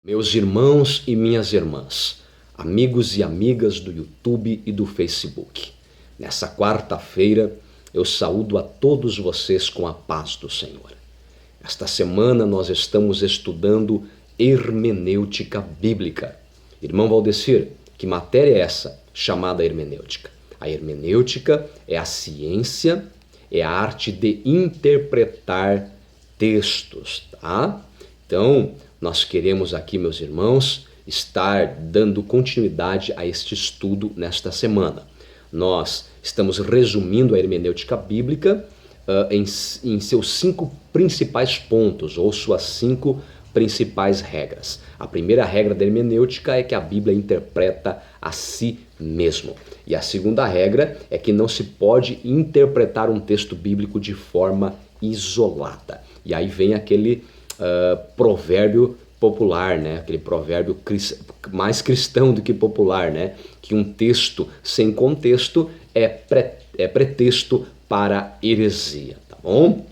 Meus irmãos e minhas irmãs, amigos e amigas do YouTube e do Facebook, nessa quarta-feira eu saúdo a todos vocês com a paz do Senhor. Esta semana nós estamos estudando hermenêutica bíblica. Irmão Valdecir, que matéria é essa chamada hermenêutica? A hermenêutica é a ciência, é a arte de interpretar textos, tá? Então, nós queremos aqui, meus irmãos, estar dando continuidade a este estudo nesta semana. Nós estamos resumindo a hermenêutica bíblica em seus 5 principais pontos, ou suas 5 principais regras. A primeira regra da hermenêutica é que a Bíblia interpreta a si mesmo. E a segunda regra é que não se pode interpretar um texto bíblico de forma isolada. E aí vem aquele provérbio popular, né? Aquele provérbio mais cristão do que popular, né? Que um texto sem contexto é pretexto para heresia, tá bom?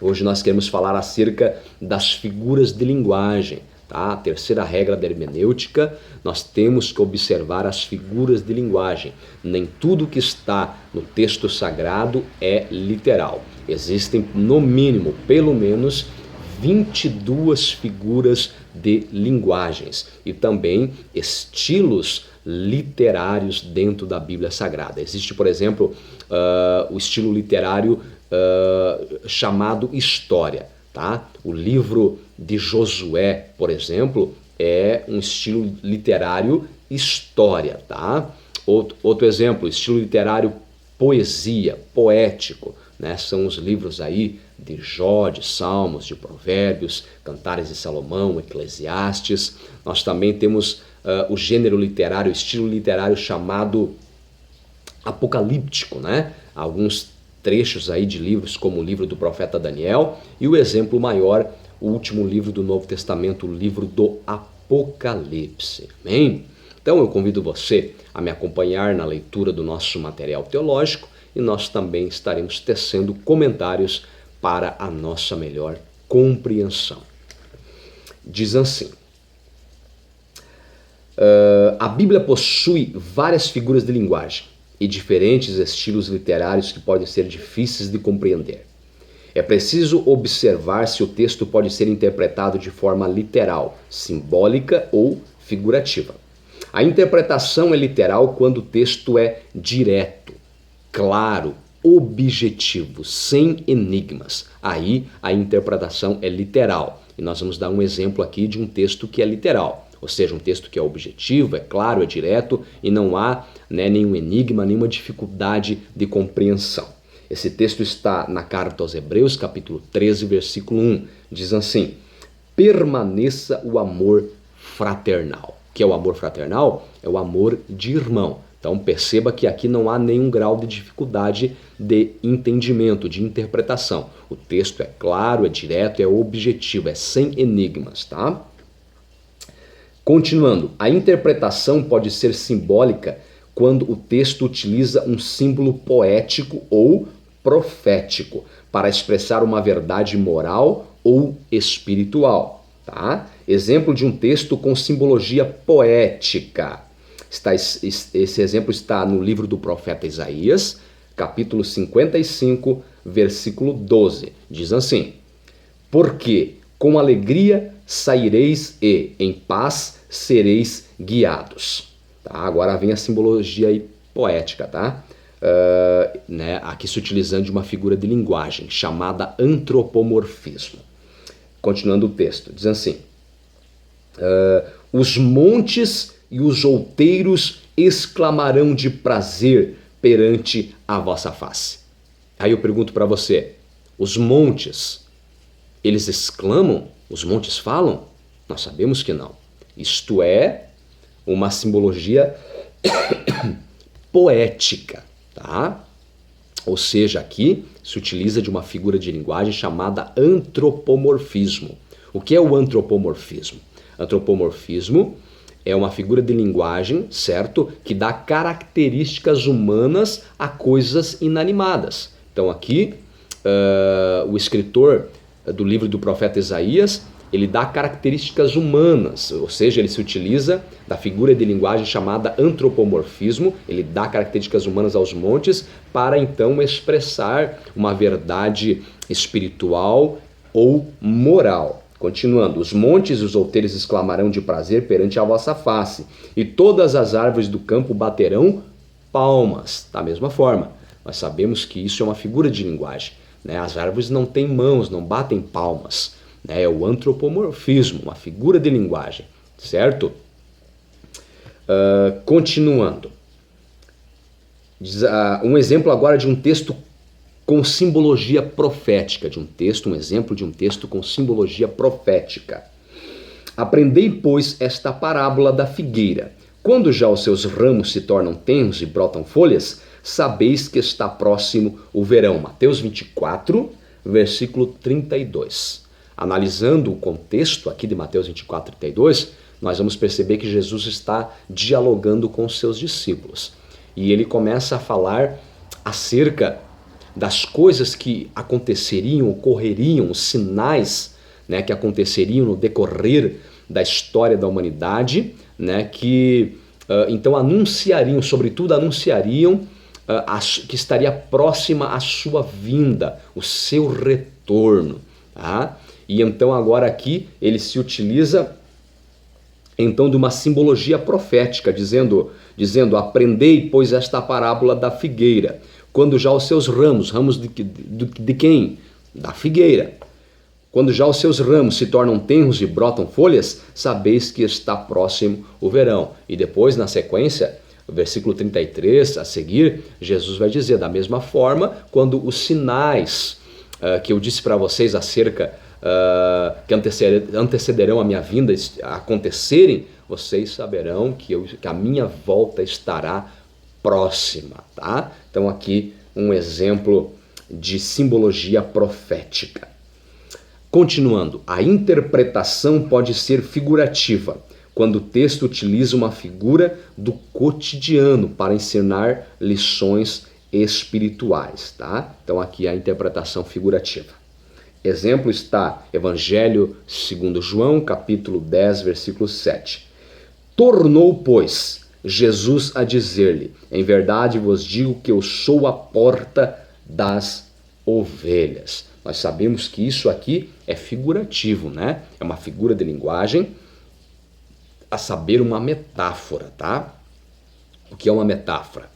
Hoje nós queremos falar acerca das figuras de linguagem, tá? A terceira regra da hermenêutica, nós temos que observar as figuras de linguagem. Nem tudo que está no texto sagrado é literal. Existem, no mínimo, pelo menos 22 figuras de linguagens e também estilos literários dentro da Bíblia Sagrada. Existe, por exemplo, o estilo literário chamado história, tá? O livro de Josué, por exemplo, é um estilo literário história, tá? Outro exemplo, estilo literário poesia, poético, né? São os livros aí de Jó, de Salmos, de Provérbios, Cantares de Salomão, Eclesiastes. Nós também temos o gênero literário, o estilo literário chamado apocalíptico, né? Alguns trechos aí de livros como o livro do profeta Daniel e o exemplo maior, o último livro do Novo Testamento, o livro do Apocalipse. Amém? Então eu convido você a me acompanhar na leitura do nosso material teológico e nós também estaremos tecendo comentários para a nossa melhor compreensão. Diz assim: a Bíblia possui várias figuras de linguagem e diferentes estilos literários que podem ser difíceis de compreender. É preciso observar se o texto pode ser interpretado de forma literal, simbólica ou figurativa. A interpretação é literal quando o texto é direto, claro, objetivo, sem enigmas. Aí a interpretação é literal. E nós vamos dar um exemplo aqui de um texto que é literal. Ou seja, um texto que é objetivo, é claro, é direto e não há nenhum enigma, nenhuma dificuldade de compreensão. Esse texto está na carta aos Hebreus, capítulo 13, versículo 1. Diz assim: permaneça o amor fraternal. O que é o amor fraternal? É o amor de irmão. Então perceba que aqui não há nenhum grau de dificuldade de entendimento, de interpretação. O texto é claro, é direto, é objetivo, é sem enigmas, tá? Continuando, a interpretação pode ser simbólica quando o texto utiliza um símbolo poético ou profético para expressar uma verdade moral ou espiritual, tá? Exemplo de um texto com simbologia poética. Esse exemplo está no livro do profeta Isaías, capítulo 55, versículo 12. Diz assim: porque com alegria saireis e em paz sereis guiados. Tá? Agora vem a simbologia aí poética, tá? Aqui se utilizando de uma figura de linguagem chamada antropomorfismo. Continuando o texto, diz assim: os montes e os outeiros exclamarão de prazer perante a vossa face. Aí eu pergunto para você, os montes, eles exclamam? Os montes falam? Nós sabemos que não. Isto é uma simbologia poética, tá? Ou seja, aqui se utiliza de uma figura de linguagem chamada antropomorfismo. O que é o antropomorfismo? Antropomorfismo é uma figura de linguagem, certo? Que dá características humanas a coisas inanimadas. Então aqui, o escritor do livro do profeta Isaías ele dá características humanas, ou seja, ele se utiliza da figura de linguagem chamada antropomorfismo, ele dá características humanas aos montes para então expressar uma verdade espiritual ou moral. Continuando, os montes e os outeiros exclamarão de prazer perante a vossa face, e todas as árvores do campo baterão palmas. Da mesma forma, nós sabemos que isso é uma figura de linguagem, né? As árvores não têm mãos, não batem palmas, né? É o antropomorfismo, uma figura de linguagem, certo? Continuando. Um exemplo agora de um texto com simbologia profética, um exemplo de um texto com simbologia profética. Aprendei, pois, esta parábola da figueira. Quando já os seus ramos se tornam tenros e brotam folhas, sabeis que está próximo o verão. Mateus 24, versículo 32. Analisando o contexto aqui de Mateus 24, 32, nós vamos perceber que Jesus está dialogando com os seus discípulos. E ele começa a falar acerca das coisas que aconteceriam, ocorreriam, os sinais, né, que aconteceriam no decorrer da história da humanidade, né, que então anunciariam, sobretudo anunciariam que estaria próxima a sua vinda, o seu retorno. Tá? E então agora aqui ele se utiliza então de uma simbologia profética, dizendo, aprendei, pois, esta parábola da figueira. Quando já os seus ramos de quem? Da figueira. Quando já os seus ramos se tornam tenros e brotam folhas, sabeis que está próximo o verão. E depois, na sequência, o versículo 33, a seguir, Jesus vai dizer, da mesma forma, quando os sinais que eu disse para vocês acerca que antecederão a minha vinda acontecerem, vocês saberão que a minha volta estará próxima, tá? Então aqui um exemplo de simbologia profética. Continuando, a interpretação pode ser figurativa, quando o texto utiliza uma figura do cotidiano para ensinar lições espirituais, tá? Então aqui a interpretação figurativa. Exemplo está Evangelho segundo João, capítulo 10, versículo 7. Tornou, pois, Jesus a dizer-lhe, em verdade vos digo que eu sou a porta das ovelhas. Nós sabemos que isso aqui é figurativo, né? É uma figura de linguagem, a saber, uma metáfora, tá? O que é uma metáfora?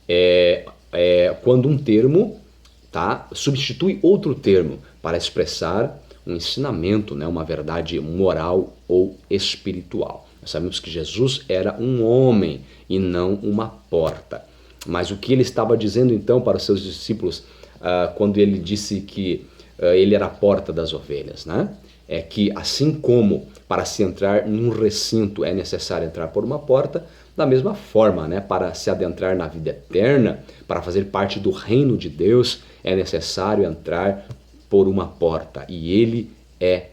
É quando um termo, tá, substitui outro termo para expressar um ensinamento, né? Uma verdade moral ou espiritual. Nós sabemos que Jesus era um homem e não uma porta. Mas o que ele estava dizendo então para os seus discípulos quando ele disse que ele era a porta das ovelhas, né? É que assim como para se entrar num recinto é necessário entrar por uma porta, da mesma forma, né? Para se adentrar na vida eterna, para fazer parte do reino de Deus, é necessário entrar por uma porta. E ele é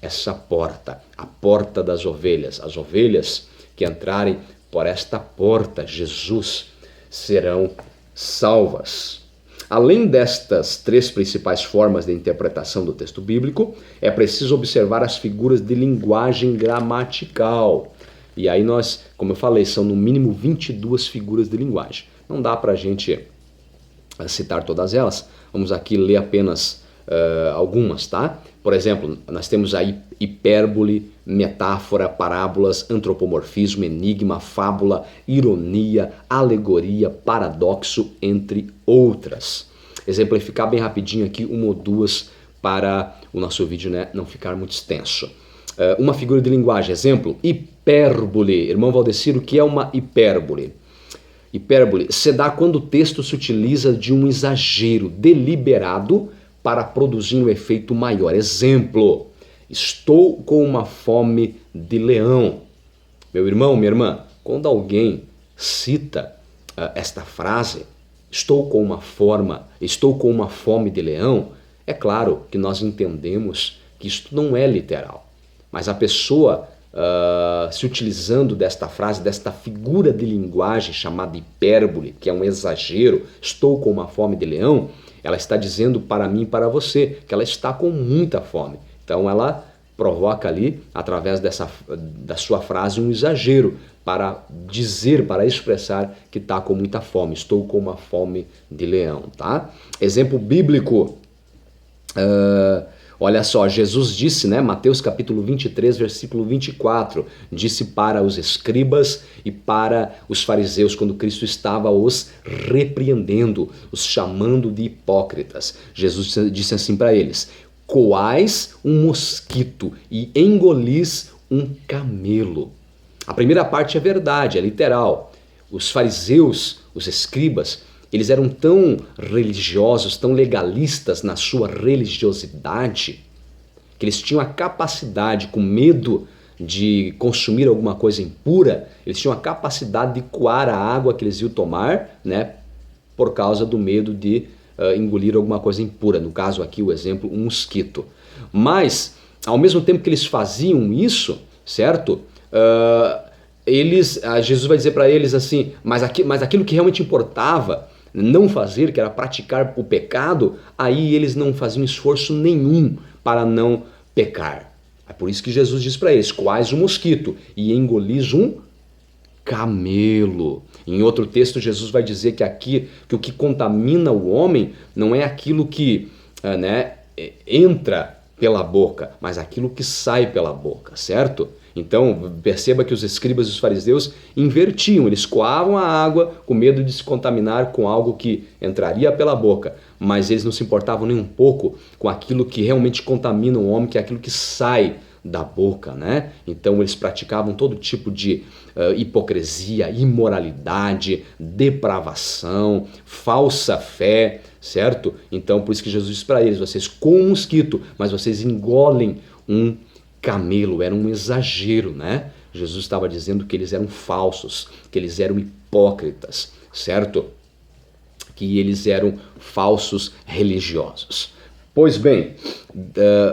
essa porta, a porta das ovelhas. As ovelhas que entrarem por esta porta, Jesus, serão salvas. Além destas três principais formas de interpretação do texto bíblico, é preciso observar as figuras de linguagem gramatical. E aí nós, como eu falei, são no mínimo 22 figuras de linguagem. Não dá para a gente citar todas elas, vamos aqui ler apenas algumas, tá? Por exemplo, nós temos aí hipérbole, metáfora, parábolas, antropomorfismo, enigma, fábula, ironia, alegoria, paradoxo, entre outras. Exemplificar bem rapidinho aqui uma ou duas para o nosso vídeo, né, não ficar muito extenso. Uma figura de linguagem, exemplo, hipérbole. Irmão Valdecir, o que é uma hipérbole? Hipérbole se dá quando o texto se utiliza de um exagero deliberado para produzir um efeito maior. Exemplo, estou com uma fome de leão. Meu irmão, minha irmã, quando alguém cita esta frase, estou com uma fome de leão, é claro que nós entendemos que isto não é literal. Mas a pessoa se utilizando desta frase, desta figura de linguagem chamada hipérbole, que é um exagero, estou com uma fome de leão, ela está dizendo para mim e para você que ela está com muita fome, Então ela provoca ali, através da sua frase, um exagero para dizer, para expressar que está com muita fome. Estou com uma fome de leão, tá? Exemplo bíblico, olha só, Jesus disse, né, Mateus capítulo 23, versículo 24, disse para os escribas e para os fariseus, quando Cristo estava os repreendendo, os chamando de hipócritas. Jesus disse assim para eles: coais um mosquito e engolis um camelo. A primeira parte é verdade, é literal. Os fariseus, os escribas, eles eram tão religiosos, tão legalistas na sua religiosidade, que eles tinham a capacidade, com medo de consumir alguma coisa impura, eles tinham a capacidade de coar a água que eles iam tomar, né, por causa do medo de engolir alguma coisa impura. No caso aqui, o exemplo, um mosquito. Mas, ao mesmo tempo que eles faziam isso, certo? Jesus vai dizer para eles assim, mas aquilo que realmente importava não fazer, que era praticar o pecado, aí eles não faziam esforço nenhum para não pecar. É por isso que Jesus diz para eles: coais um mosquito e engolis um camelo. Em outro texto, Jesus vai dizer que o que contamina o homem não é aquilo que entra pela boca, mas aquilo que sai pela boca, certo? Então, perceba que os escribas e os fariseus invertiam, eles coavam a água com medo de se contaminar com algo que entraria pela boca, mas eles não se importavam nem um pouco com aquilo que realmente contamina o homem, que é aquilo que sai da boca, né? Então eles praticavam todo tipo de hipocrisia, imoralidade, depravação, falsa fé, certo? Então por isso que Jesus disse para eles: vocês comem um mosquito, mas vocês engolem um camelo. Era um exagero, né? Jesus estava dizendo que eles eram falsos, que eles eram hipócritas, certo? Que eles eram falsos religiosos. Pois bem,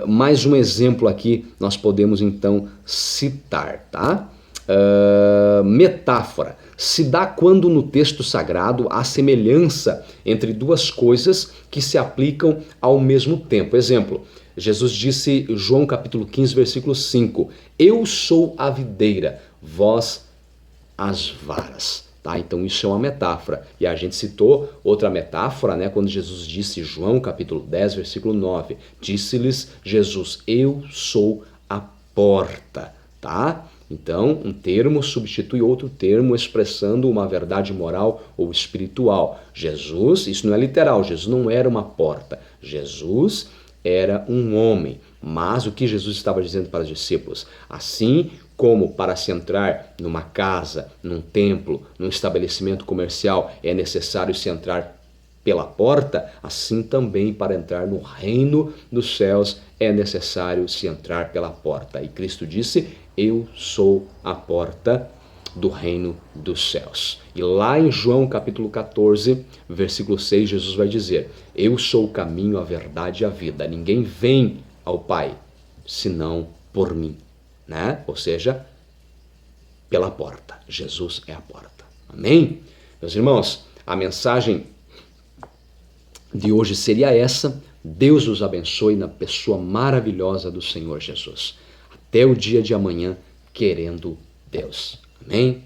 mais um exemplo aqui nós podemos então citar, tá? Metáfora. Se dá quando no texto sagrado há semelhança entre duas coisas que se aplicam ao mesmo tempo. Exemplo, Jesus disse, João capítulo 15, versículo 5, eu sou a videira, vós as varas. Tá? Então isso é uma metáfora. E a gente citou outra metáfora, né, quando Jesus disse, João capítulo 10, versículo 9, disse-lhes Jesus, eu sou a porta. Tá? Então, um termo substitui outro termo expressando uma verdade moral ou espiritual. Jesus, isso não é literal, Jesus não era uma porta. Jesus era um homem. Mas o que Jesus estava dizendo para os discípulos? Assim como para se entrar numa casa, num templo, num estabelecimento comercial é necessário se entrar pela porta, assim também para entrar no reino dos céus é necessário se entrar pela porta. E Cristo disse, eu sou a porta do reino dos céus. E lá em João capítulo 14, versículo 6, Jesus vai dizer, eu sou o caminho, a verdade e a vida. Ninguém vem ao Pai senão por mim. Né? Ou seja, pela porta. Jesus é a porta. Amém? Meus irmãos, a mensagem de hoje seria essa. Deus os abençoe na pessoa maravilhosa do Senhor Jesus. Até o dia de amanhã, querendo Deus. Amém?